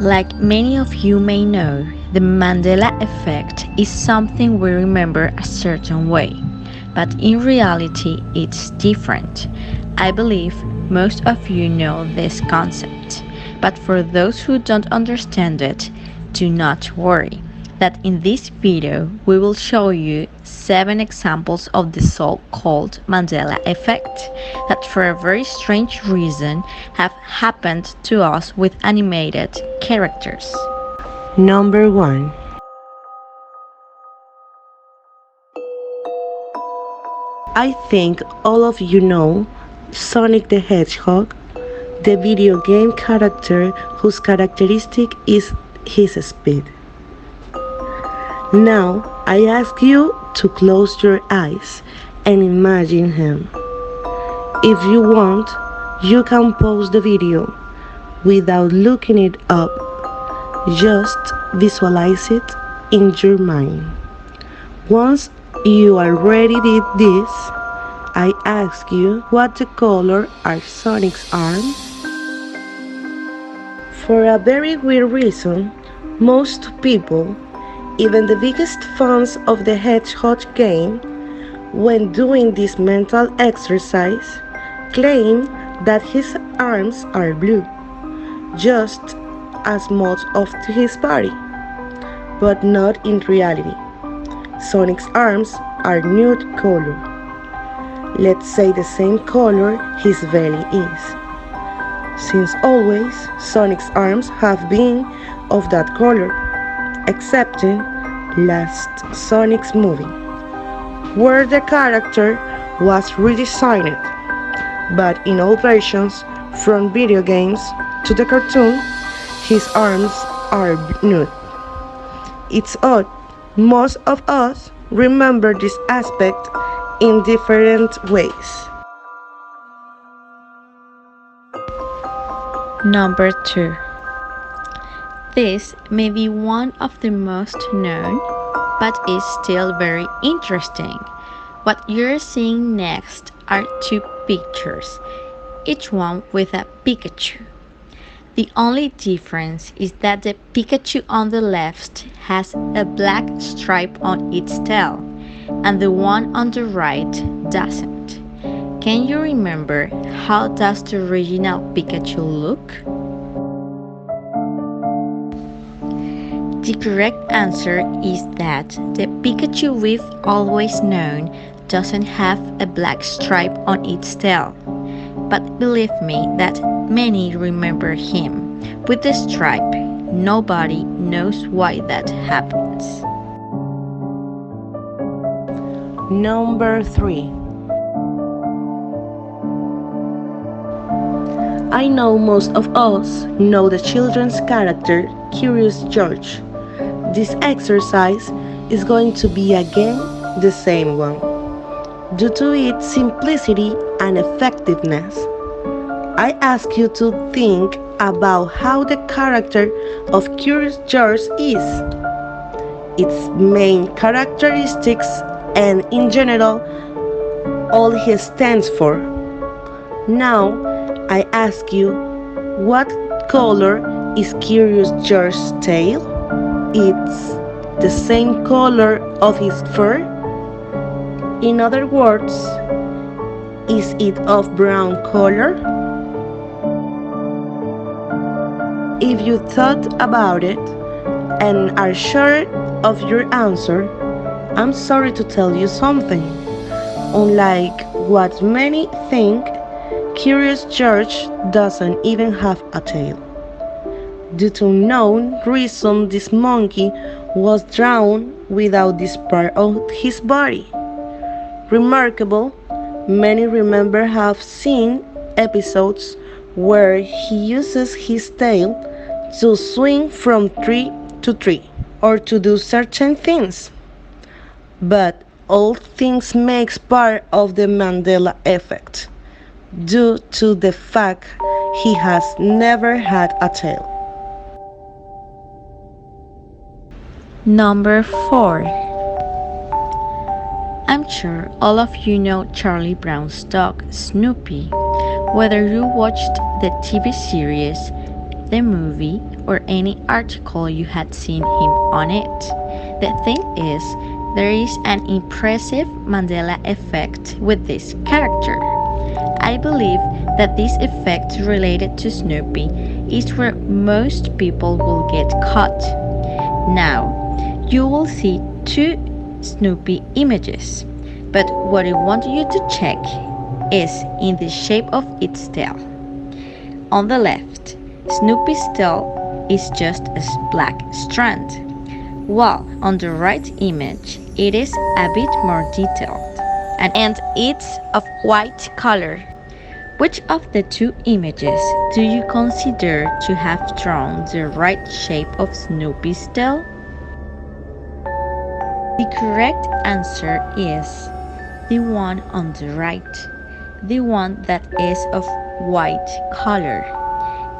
Like many of you may know, the Mandela effect is something we remember a certain way, but in reality it's different. I believe most of you know this concept, but for those who don't understand it, do not worry. That in this video we will show you 7 examples of the so-called Mandela effect that for a very strange reason have happened to us with animated characters. Number 1. I think all of you know Sonic the Hedgehog, the video game character whose characteristic is his speed. Now I ask you to close your eyes and imagine him. If you want, you can pause the video without looking it up. Just visualize it in your mind. Once you already did this, I ask you what the color are Sonic's arms? For a very weird reason, most people, even the biggest fans of the Hedgehog game, when doing this mental exercise, claim that his arms are blue, just as much of his body, but not in reality. Sonic's arms are nude color. Let's say the same color his belly is. Since always, Sonic's arms have been of that color, excepting last Sonic's movie, where the character was redesigned. But in all versions, from video games to the cartoon, his arms are nude. It's odd, most of us remember this aspect in different ways. Number 2. This may be one of the most known, but is still very interesting. What you're seeing next are 2 pictures, each one with a Pikachu. The only difference is that the Pikachu on the left has a black stripe on its tail, and the one on the right doesn't. Can you remember how does the original Pikachu look? The correct answer is that the Pikachu we've always known doesn't have a black stripe on its tail. But believe me that many remember him with the stripe. Nobody knows why that happens. Number 3. I know most of us know the children's character Curious George. This exercise is going to be again the same one, due to its simplicity and effectiveness. I ask you to think about how the character of Curious George is, its main characteristics, and in general, all he stands for. Now, I ask you, what color is Curious George's tail? It's the same color of his fur? In other words, is it of brown color? If you thought about it and are sure of your answer, I'm sorry to tell you something. Unlike what many think, Curious George doesn't even have a tail. Due to unknown reason, this monkey was drawn without this part of his body. Remarkable, many remember have seen episodes where he uses his tail to swing from tree to tree or to do certain things. But all things makes part of the Mandela effect due to the fact he has never had a tail. Number 4. I'm sure all of you know Charlie Brown's dog, Snoopy. Whether you watched the TV series the movie, or any article you had seen him on it. The thing is, there is an impressive Mandela effect with this character. I believe that this effect related to Snoopy is where most people will get caught. Now, you will see two Snoopy images, but what I want you to check is in the shape of its tail. On the left, Snoopy's tail is just a black strand, while on the right image it is a bit more detailed and it's of white color. Which of the two images do you consider to have drawn the right shape of Snoopy's tail? The correct answer is the one on the right, the one that is of white color.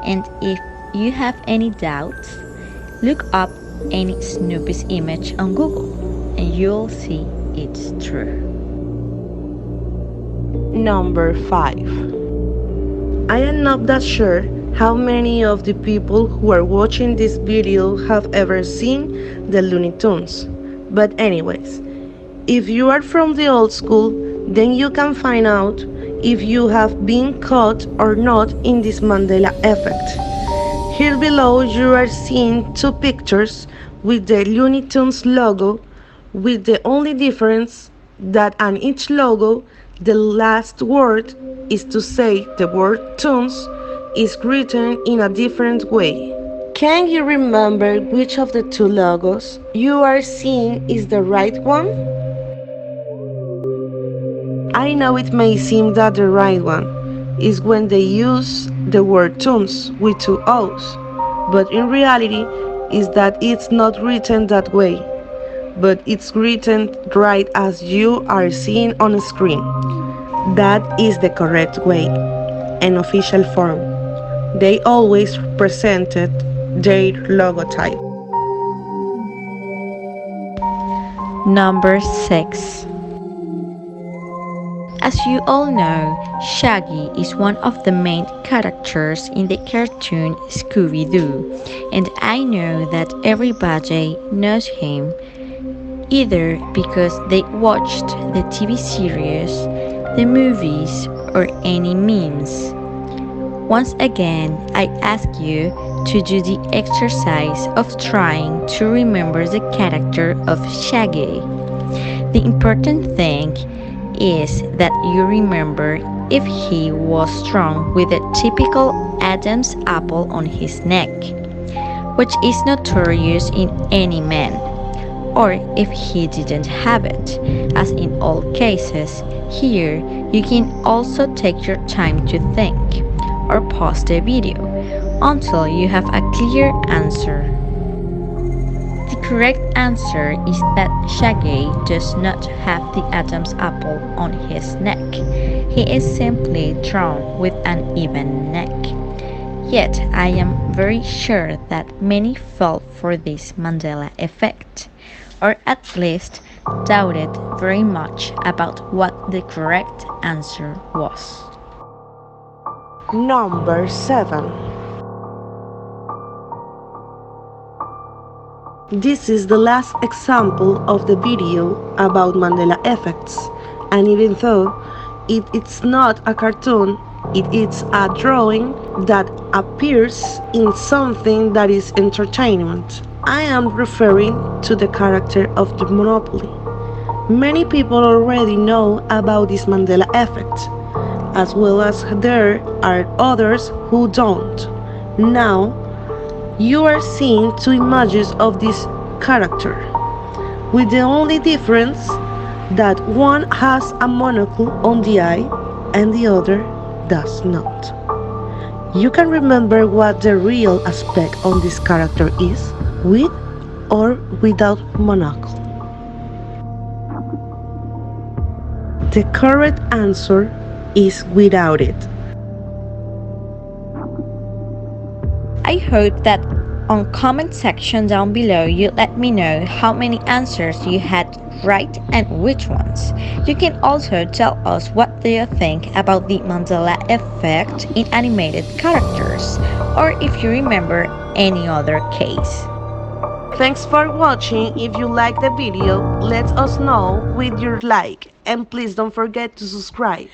And if you have any doubts, look up any Snoopy's image on Google and you'll see it's true. Number 5. I am not that sure how many of the people who are watching this video have ever seen the Looney Tunes. But anyways, if you are from the old school, then you can find out if you have been caught or not in this Mandela effect. Here below you are seeing two pictures with the Looney Tunes logo, with the only difference that on each logo the last word is to say the word tunes is written in a different way. Can you remember which of the two logos you are seeing is the right one? I know it may seem that the right one is when they use the word tunes with two O's, but in reality is that it's not written that way, but it's written right as you are seeing on the screen. That is the correct way, an official form. They always presented their logotype. Number 6. As you all know, Shaggy is one of the main characters in the cartoon Scooby-Doo, and I know that everybody knows him either because they watched the TV series, the movies, or any memes. Once again, I ask you to do the exercise of trying to remember the character of Shaggy. The important thing is that you remember if he was strong with a typical Adam's apple on his neck, which is notorious in any man, or if he didn't have it, as in all cases. Here, you can also take your time to think, or pause the video until you have a clear answer. The correct answer is that Shaggy does not have the Adam's apple on his neck. He is simply drawn with an even neck. Yet I am very sure that many fell for this Mandela effect, or at least doubted very much about what the correct answer was. Number 7. This is the last example of the video about Mandela effects, and even though it's not a cartoon, it is a drawing that appears in something that is entertainment. I am referring to the character of the Monopoly. Many people already know about this Mandela effect, as well as there are others who don't. Now, you are seeing two images of this character, with the only difference that one has a monocle on the eye and the other does not. You can remember what the real aspect on this character is, with or without monocle. The correct answer is without it. I hope that on comment section down below you let me know how many answers you had right and which ones. You can also tell us what do you think about the Mandela effect in animated characters, or if you remember any other case. Thanks for watching. If you like the video, let us know with your like and please don't forget to subscribe.